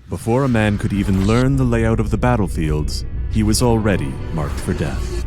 Before a man could even learn the layout of the battlefields, he was already marked for death.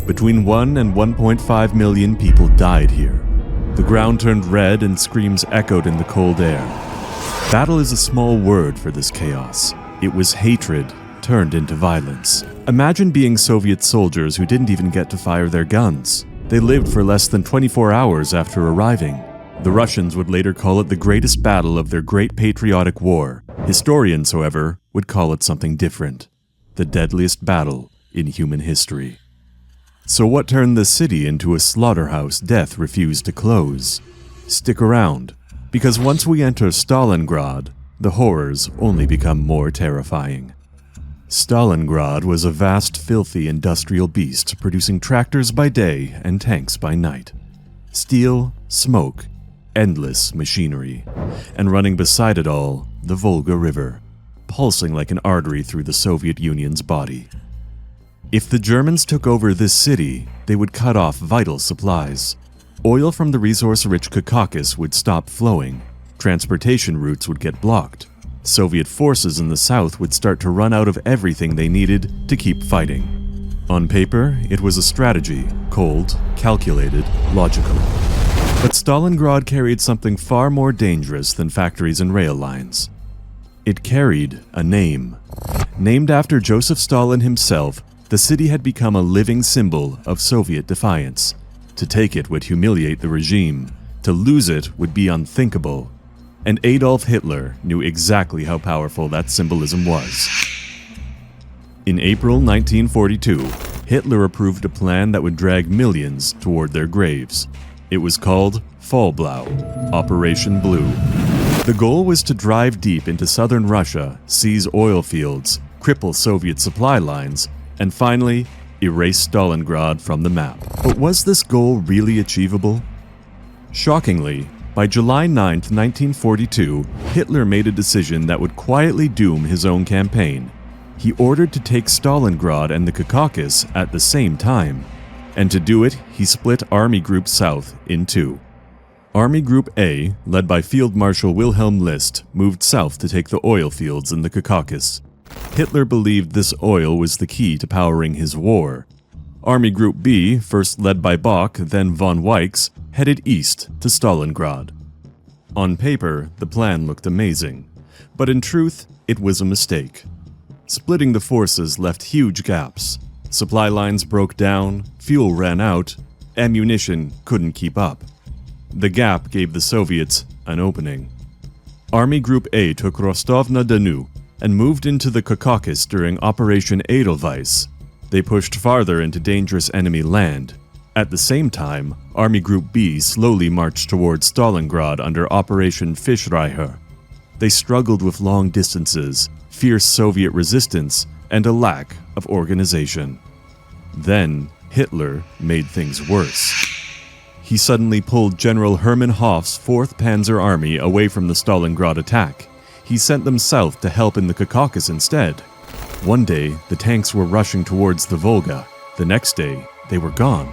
Between 1 and 1.5 million people died here. The ground turned red and screams echoed in the cold air. Battle is a small word for this chaos. It was hatred turned into violence. Imagine being Soviet soldiers who didn't even get to fire their guns. They lived for less than 24 hours after arriving. The Russians would later call it the greatest battle of their great patriotic war. Historians, however, would call it something different. The deadliest battle in human history. So what turned the city into a slaughterhouse death refused to close? Stick around, because once we enter Stalingrad, the horrors only become more terrifying. Stalingrad was a vast, filthy industrial beast producing tractors by day and tanks by night. Steel, smoke, endless machinery, and running beside it all, the Volga River, pulsing like an artery through the Soviet Union's body. If the Germans took over this city, they would cut off vital supplies. Oil from the resource-rich Caucasus would stop flowing. Transportation routes would get blocked. Soviet forces in the south would start to run out of everything they needed to keep fighting. On paper, it was a strategy, cold, calculated, logical. But Stalingrad carried something far more dangerous than factories and rail lines. It carried a name. Named after Joseph Stalin himself, the city had become a living symbol of Soviet defiance. To take it would humiliate the regime. To lose it would be unthinkable. And Adolf Hitler knew exactly how powerful that symbolism was. In April 1942, Hitler approved a plan that would drag millions toward their graves. It was called Fallblau, Operation Blue. The goal was to drive deep into southern Russia, seize oil fields, cripple Soviet supply lines, and finally, erase Stalingrad from the map. But was this goal really achievable? Shockingly, by July 9, 1942, Hitler made a decision that would quietly doom his own campaign. He ordered to take Stalingrad and the Caucasus at the same time. And to do it, he split Army Group South in two. Army Group A, led by Field Marshal Wilhelm List, moved south to take the oil fields in the Caucasus. Hitler believed this oil was the key to powering his war. Army Group B, first led by Bock, then von Weichs, headed east to Stalingrad. On paper, the plan looked amazing, but in truth, it was a mistake. Splitting the forces left huge gaps. Supply lines broke down, fuel ran out, ammunition couldn't keep up. The gap gave the Soviets an opening. Army Group A took Rostov-na-Donu and moved into the Caucasus during Operation Edelweiss. They pushed farther into dangerous enemy land. At the same time, Army Group B slowly marched towards Stalingrad under Operation Fischreicher. They struggled with long distances, fierce Soviet resistance, and a lack of organization. Then, Hitler made things worse. He suddenly pulled General Hermann Hoff's 4th Panzer Army away from the Stalingrad attack. He sent them south to help in the Caucasus instead. One day, the tanks were rushing towards the Volga. The next day, they were gone.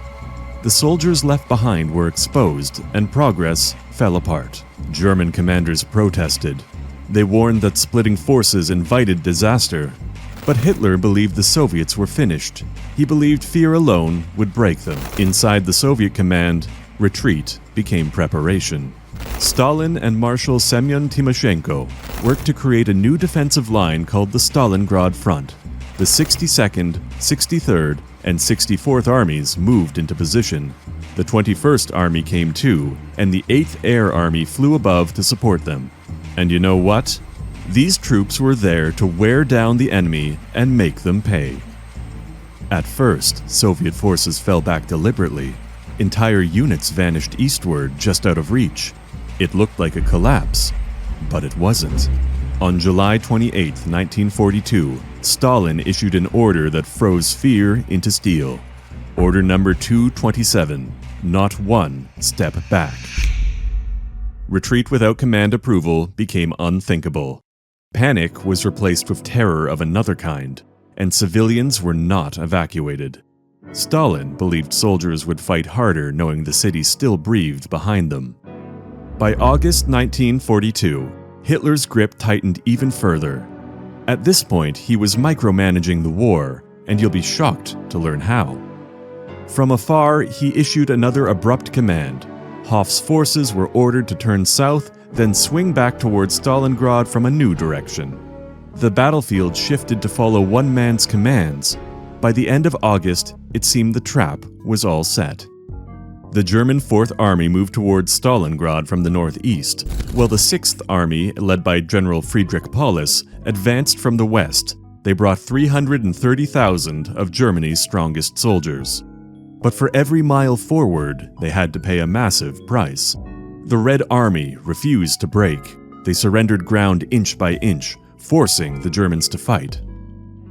The soldiers left behind were exposed, and progress fell apart. German commanders protested. They warned that splitting forces invited disaster. But Hitler believed the Soviets were finished. He believed fear alone would break them. Inside the Soviet command, retreat became preparation. Stalin and Marshal Semyon Timoshenko worked to create a new defensive line called the Stalingrad Front. The 62nd, 63rd, and 64th Armies moved into position. The 21st Army came too, and the 8th Air Army flew above to support them. And you know what? These troops were there to wear down the enemy and make them pay. At first, Soviet forces fell back deliberately. Entire units vanished eastward, just out of reach. It looked like a collapse, but it wasn't. On July 28, 1942, Stalin issued an order that froze fear into steel. Order number 227, not one step back. Retreat without command approval became unthinkable. Panic was replaced with terror of another kind, and civilians were not evacuated. Stalin believed soldiers would fight harder knowing the city still breathed behind them. By August 1942, Hitler's grip tightened even further. At this point, he was micromanaging the war, and you'll be shocked to learn how. From afar, he issued another abrupt command. Hoff's forces were ordered to turn south, then swing back towards Stalingrad from a new direction. The battlefield shifted to follow one man's commands. By the end of August, it seemed the trap was all set. The German Fourth Army moved towards Stalingrad from the northeast, while the Sixth Army, led by General Friedrich Paulus, advanced from the west. They brought 330,000 of Germany's strongest soldiers. But for every mile forward, they had to pay a massive price. The Red Army refused to break. They surrendered ground inch by inch, forcing the Germans to fight.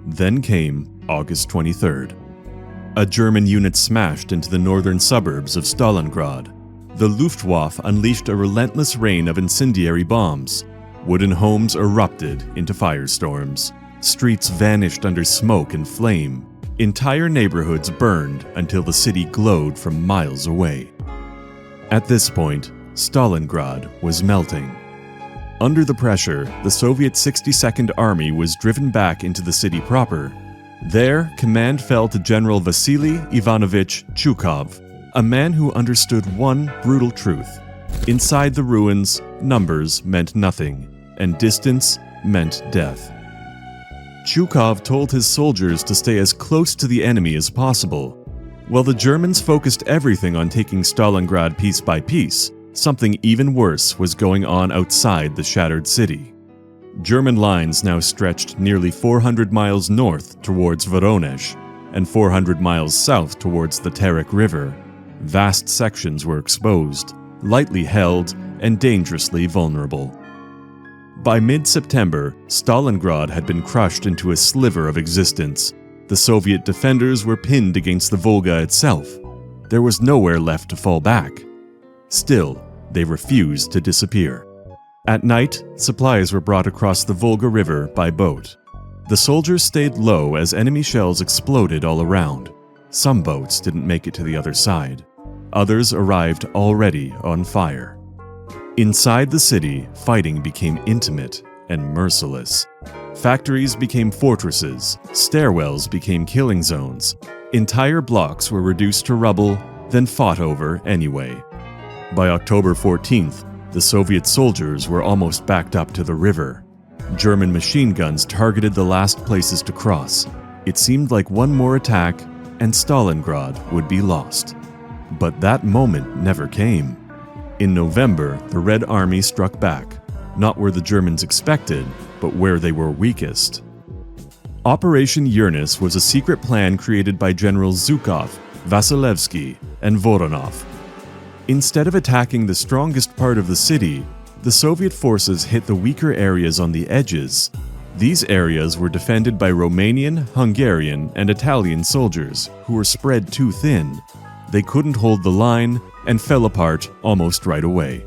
Then came August 23rd. A German unit smashed into the northern suburbs of Stalingrad. The Luftwaffe unleashed a relentless rain of incendiary bombs. Wooden homes erupted into firestorms. Streets vanished under smoke and flame. Entire neighborhoods burned until the city glowed from miles away. At this point, Stalingrad was melting. Under the pressure, the Soviet 62nd Army was driven back into the city proper. There, command fell to General Vasily Ivanovich Chukov, a man who understood one brutal truth. Inside the ruins, numbers meant nothing, and distance meant death. Chukov told his soldiers to stay as close to the enemy as possible. While the Germans focused everything on taking Stalingrad piece by piece, something even worse was going on outside the shattered city. German lines now stretched nearly 400 miles north towards Voronezh and 400 miles south towards the Terek River. Vast sections were exposed, lightly held, and dangerously vulnerable. By mid-September, Stalingrad had been crushed into a sliver of existence. The Soviet defenders were pinned against the Volga itself. There was nowhere left to fall back. Still, they refused to disappear. At night, supplies were brought across the Volga River by boat. The soldiers stayed low as enemy shells exploded all around. Some boats didn't make it to the other side. Others arrived already on fire. Inside the city, fighting became intimate and merciless. Factories became fortresses, stairwells became killing zones. Entire blocks were reduced to rubble, then fought over anyway. By October 14th, the Soviet soldiers were almost backed up to the river. German machine guns targeted the last places to cross. It seemed like one more attack, and Stalingrad would be lost. But that moment never came. In November, the Red Army struck back, not where the Germans expected, but where they were weakest. Operation Uranus was a secret plan created by Generals Zhukov, Vasilevsky, and Voronov. Instead of attacking the strongest part of the city, the Soviet forces hit the weaker areas on the edges. These areas were defended by Romanian, Hungarian, and Italian soldiers who were spread too thin. They couldn't hold the line and fell apart almost right away.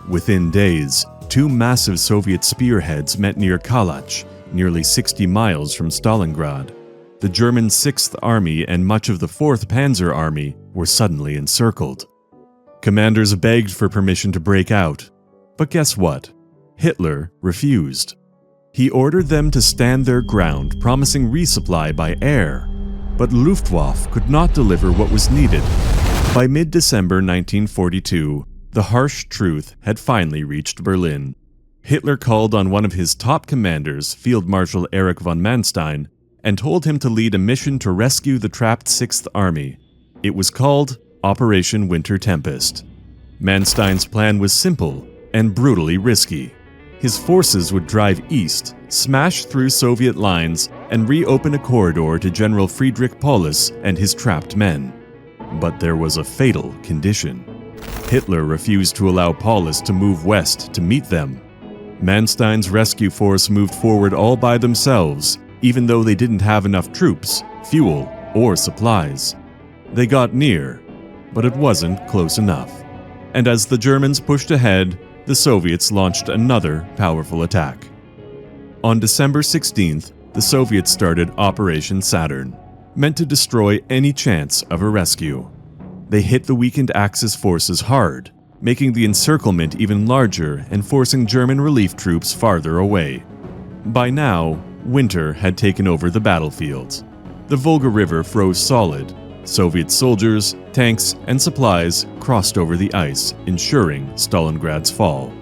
Within days, two massive Soviet spearheads met near Kalach, nearly 60 miles from Stalingrad. The German 6th Army and much of the 4th Panzer Army were suddenly encircled. Commanders begged for permission to break out. But guess what? Hitler refused. He ordered them to stand their ground, promising resupply by air. But Luftwaffe could not deliver what was needed. By mid-December 1942, the harsh truth had finally reached Berlin. Hitler called on one of his top commanders, Field Marshal Erich von Manstein, and told him to lead a mission to rescue the trapped 6th Army. It was called Operation Winter Tempest. Manstein's plan was simple and brutally risky. His forces would drive east, smash through Soviet lines, and reopen a corridor to General Friedrich Paulus and his trapped men. But there was a fatal condition. Hitler refused to allow Paulus to move west to meet them. Manstein's rescue force moved forward all by themselves, even though they didn't have enough troops, fuel, or supplies. They got near, but it wasn't close enough. And as the Germans pushed ahead, the Soviets launched another powerful attack. On December 16th, the Soviets started Operation Saturn, meant to destroy any chance of a rescue. They hit the weakened Axis forces hard. making the encirclement even larger and forcing German relief troops farther away. By now, winter had taken over the battlefield. The Volga River froze solid. Soviet soldiers, tanks, and supplies crossed over the ice, ensuring Stalingrad's fall.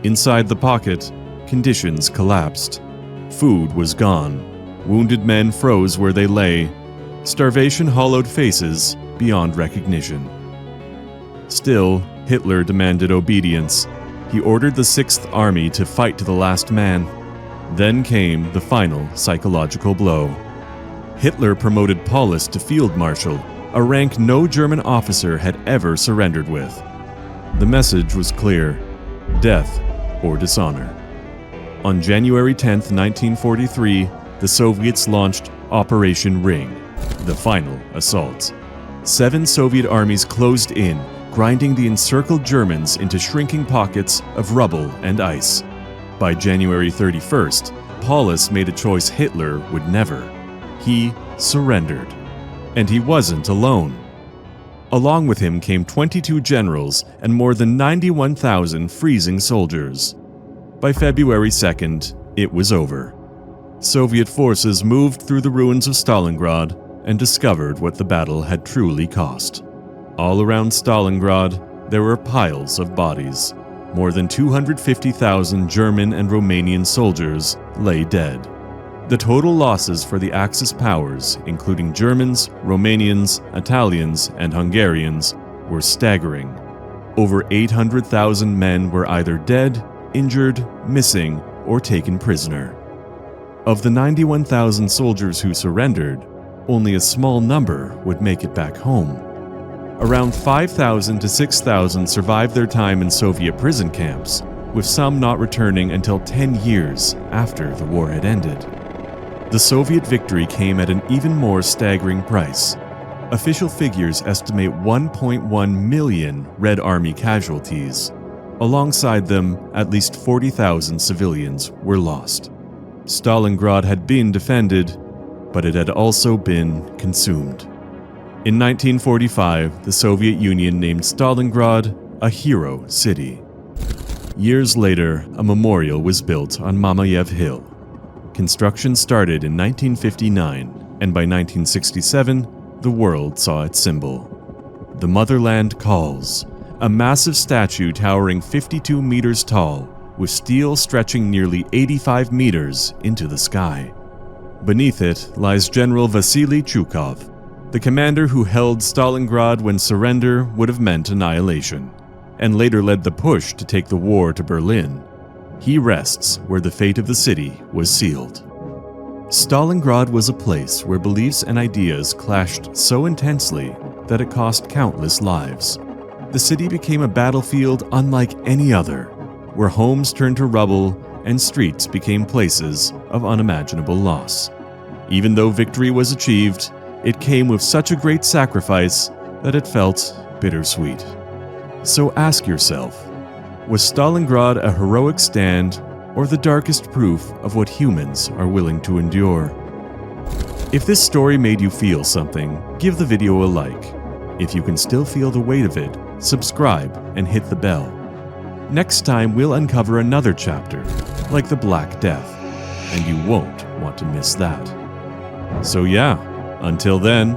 Inside the pocket, conditions collapsed. Food was gone. Wounded men froze where they lay. Starvation hollowed faces beyond recognition. Still, Hitler demanded obedience. He ordered the 6th Army to fight to the last man. Then came the final psychological blow. Hitler promoted Paulus to Field Marshal, a rank no German officer had ever surrendered with. The message was clear: death or dishonor. On January 10, 1943, the Soviets launched Operation Ring, the final assault. 7 Soviet armies closed in, grinding the encircled Germans into shrinking pockets of rubble and ice. By January 31st, Paulus made a choice Hitler would never. He surrendered. And he wasn't alone. Along with him came 22 generals and more than 91,000 freezing soldiers. By February 2nd, it was over. Soviet forces moved through the ruins of Stalingrad and discovered what the battle had truly cost. All around Stalingrad, there were piles of bodies. More than 250,000 German and Romanian soldiers lay dead. The total losses for the Axis powers, including Germans, Romanians, Italians, and Hungarians, were staggering. Over 800,000 men were either dead, injured, missing, or taken prisoner. Of the 91,000 soldiers who surrendered, only a small number would make it back home. Around 5,000 to 6,000 survived their time in Soviet prison camps, with some not returning until 10 years after the war had ended. The Soviet victory came at an even more staggering price. Official figures estimate 1.1 million Red Army casualties. Alongside them, at least 40,000 civilians were lost. Stalingrad had been defended, but it had also been consumed. In 1945, the Soviet Union named Stalingrad a hero city. Years later, a memorial was built on Mamayev Hill. Construction started in 1959, and by 1967, the world saw its symbol. The Motherland Calls, a massive statue towering 52 meters tall, with steel stretching nearly 85 meters into the sky. Beneath it lies General Vasily Chukov, the commander who held Stalingrad when surrender would have meant annihilation, and later led the push to take the war to Berlin. He rests where the fate of the city was sealed. Stalingrad was a place where beliefs and ideas clashed so intensely that it cost countless lives. The city became a battlefield unlike any other, where homes turned to rubble and streets became places of unimaginable loss. Even though victory was achieved, it came with such a great sacrifice that it felt bittersweet. So ask yourself, was Stalingrad a heroic stand or the darkest proof of what humans are willing to endure? If this story made you feel something, give the video a like. If you can still feel the weight of it, subscribe and hit the bell. Next time we'll uncover another chapter, like the Black Death, and you won't want to miss that. So yeah, until then,